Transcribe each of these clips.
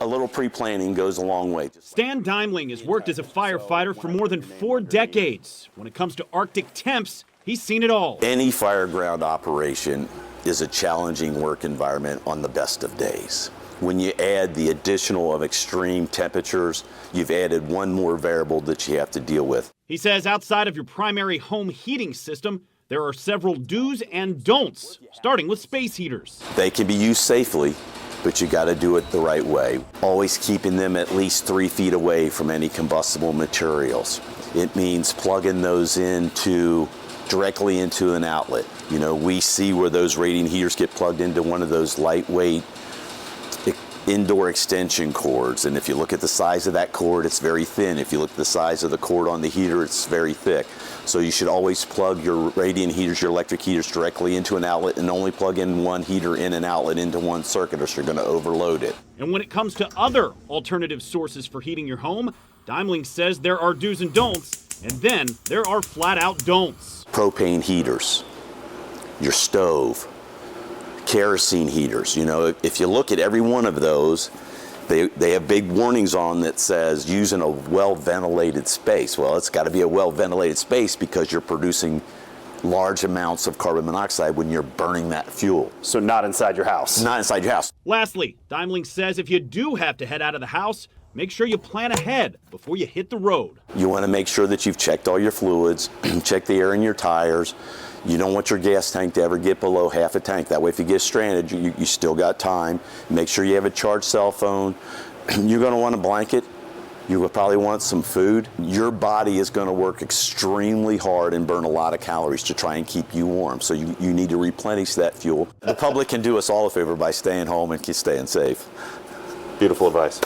A little pre-planning goes a long way. Stan Deimling has worked as a firefighter for more than 4 decades. When it comes to Arctic temps, he's seen it all. Any fireground operation is a challenging work environment on the best of days. When you add the additional of extreme temperatures, you've added one more variable that you have to deal with. He says outside of your primary home heating system, there are several do's and don'ts, starting with space heaters. They can be used safely, but you got to do it the right way. Always keeping them at least 3 feet away from any combustible materials. It means plugging those directly into an outlet. You know, we see where those radiant heaters get plugged into one of those lightweight indoor extension cords, and if you look at the size of that cord, it's very thin. If you look at the size of the cord on the heater, it's very thick. So you should always plug your radiant heaters, your electric heaters, directly into an outlet, and only plug in one heater in an outlet into one circuit, or you're going to overload it. And when it comes to other alternative sources for heating your home, Deimling says there are do's and don'ts, and then there are flat-out don'ts. Propane heaters, your stove, kerosene heaters. You know, if you look at every one of those, they have big warnings on that says using a well-ventilated space. Well, it's got to be a well-ventilated space because you're producing large amounts of carbon monoxide when you're burning that fuel. So not inside your house. Not inside your house. Lastly, Deimling says if you do have to head out of the house, make sure you plan ahead before you hit the road. You want to make sure that you've checked all your fluids, check the air in your tires. You don't want your gas tank to ever get below half a tank. That way, if you get stranded, you still got time. Make sure you have a charged cell phone. You're going to want a blanket. You will probably want some food. Your body is going to work extremely hard and burn a lot of calories to try and keep you warm. So you need to replenish that fuel. The public can do us all a favor by staying home and staying safe. Beautiful advice.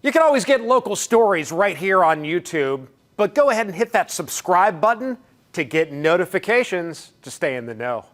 You can always get local stories right here on YouTube, but go ahead and hit that subscribe button to get notifications to stay in the know.